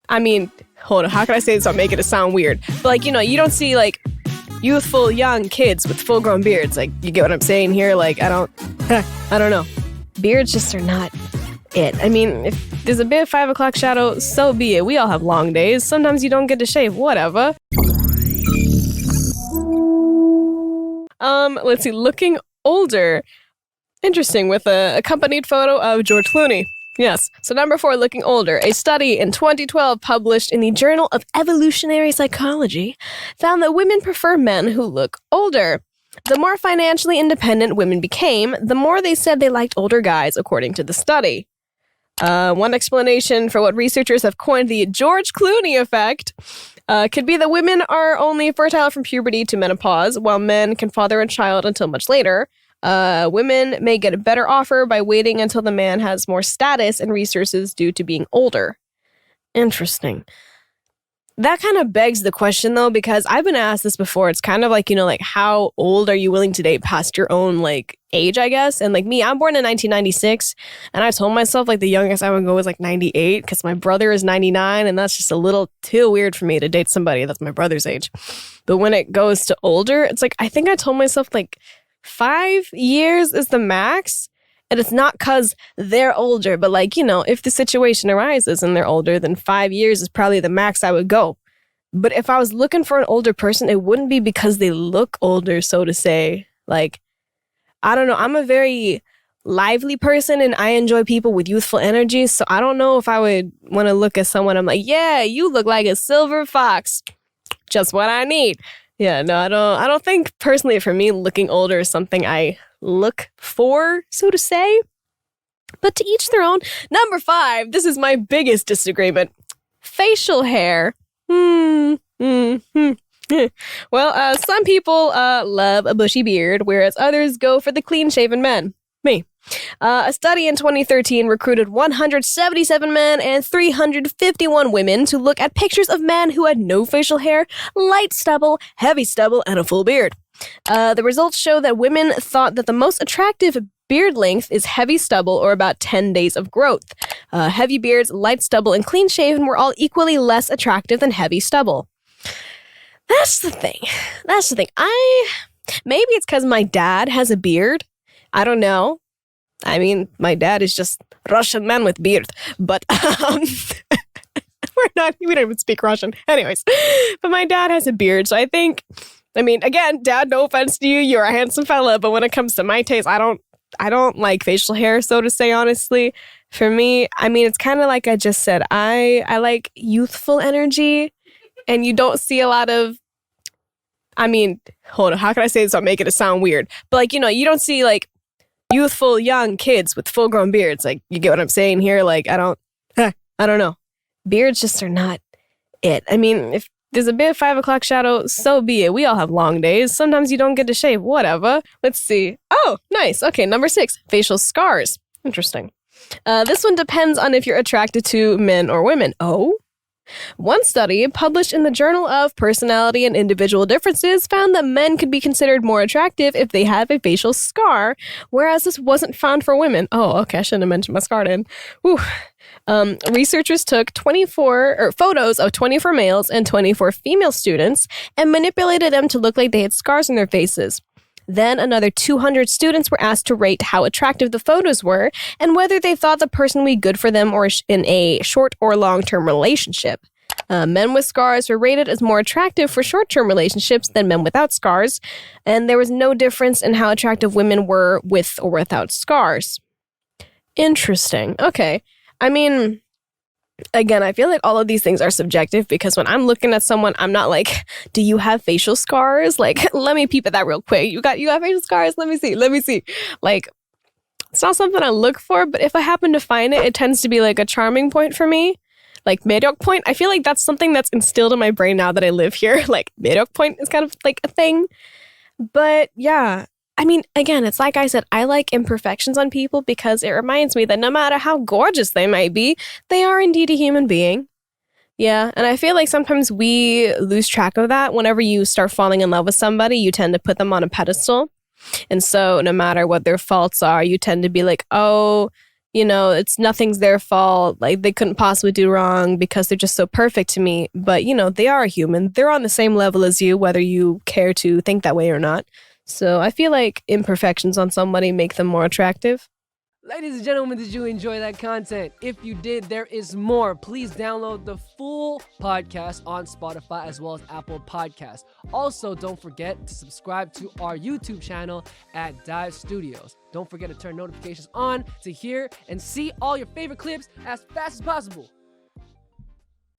I mean, hold on, how can I say this without making it sound weird? But like, you know, you don't see like youthful young kids with full-grown beards. Like, you get what I'm saying here? Like, I don't know. Beards just are not it. I mean, if there's a bit of 5 o'clock shadow, so be it. We all have long days. Sometimes you don't get to shave, whatever. Let's see, looking older. Interesting, with a accompanied photo of George Clooney. Yes. So number 4, looking older. A study in 2012 published in the Journal of Evolutionary Psychology found that women prefer men who look older. The more financially independent women became, the more they said they liked older guys, according to the study. One explanation for what researchers have coined the George Clooney effect could be that women are only fertile from puberty to menopause, while men can father a child until much later. Women may get a better offer by waiting until the man has more status and resources due to being older. Interesting. That kind of begs the question, though, because I've been asked this before. It's kind of like, you know, like, how old are you willing to date past your own, like, age, I guess? And, like, me, I'm born in 1996, and I told myself, like, the youngest I would go was, like, 98, because my brother is 99, and that's just a little too weird for me to date somebody that's my brother's age. But when it goes to older, it's like, I think I told myself, like, 5 years is the max. And it's not because they're older, but like, you know, if the situation arises and they're older, then 5 years is probably the max I would go. But if I was looking for an older person, it wouldn't be because they look older, so to say. Like, I don't know. I'm a very lively person and I enjoy people with youthful energy. So I don't know if I would want to look at someone. I'm like, yeah, you look like a silver fox. Just what I need. Yeah, no, I don't think personally for me, looking older is something I look for, so to say. But to each their own. Number 5, this is my biggest disagreement. Facial hair. Well, some people love a bushy beard, whereas others go for the clean-shaven men. Me. A study in 2013 recruited 177 men and 351 women to look at pictures of men who had no facial hair, light stubble, heavy stubble, and a full beard. The results show that women thought that the most attractive beard length is heavy stubble, or about 10 days of growth. Heavy beards, light stubble, and clean-shaven were all equally less attractive than heavy stubble. That's the thing. Maybe it's because my dad has a beard. I don't know. I mean, my dad is just Russian man with beard, but we don't even speak Russian. Anyways, but my dad has a beard, so I think, I mean, again, Dad, no offense to you, you're a handsome fella, but when it comes to my taste, I don't like facial hair, so to say, honestly. For me, I mean, it's kind of like I just said, I like youthful energy, and you don't see a lot of, I mean, hold on, how can I say this without making it sound weird? But like, you know, you don't see like youthful young kids with full-grown beards. Like, you get what I'm saying here? Like, I don't know. Beards just are not it. I mean, if there's a bit of 5 o'clock shadow, so be it. We all have long days. Sometimes you don't get to shave, whatever. Let's see. Oh, nice. Okay, number 6, facial scars. Interesting. This one depends on if you're attracted to men or women. Oh? One study published in the Journal of Personality and Individual Differences found that men could be considered more attractive if they have a facial scar, whereas this wasn't found for women. Oh, okay, I shouldn't have mentioned my scar then. Whew. Researchers took photos of 24 males and 24 female students and manipulated them to look like they had scars on their faces. Then another 200 students were asked to rate how attractive the photos were and whether they thought the person would be good for them or in a short or long-term relationship. Men with scars were rated as more attractive for short-term relationships than men without scars, and there was no difference in how attractive women were with or without scars. Interesting. Okay. I mean, again, I feel like all of these things are subjective because when I'm looking at someone, I'm not like, do you have facial scars? Like, let me peep at that real quick. You got facial scars? Let me see. Like, it's not something I look for, but if I happen to find it, it tends to be like a charming point for me. Like, 매력 point. I feel like that's something that's instilled in my brain now that I live here. Like, 매력 point is kind of like a thing. But yeah, I mean, again, it's like I said, I like imperfections on people because it reminds me that no matter how gorgeous they might be, they are indeed a human being. Yeah, and I feel like sometimes we lose track of that. Whenever you start falling in love with somebody, you tend to put them on a pedestal. And so no matter what their faults are, you tend to be like, oh, it's nothing's their fault. Like, they couldn't possibly do wrong because they're just so perfect to me. But, they are human. They're on the same level as you, whether you care to think that way or not. So I feel like imperfections on somebody make them more attractive. Ladies and gentlemen, did you enjoy that content? If you did, there is more. Please download the full podcast on Spotify as well as Apple Podcasts. Also, don't forget to subscribe to our YouTube channel at Dive Studios. Don't forget to turn notifications on to hear and see all your favorite clips as fast as possible.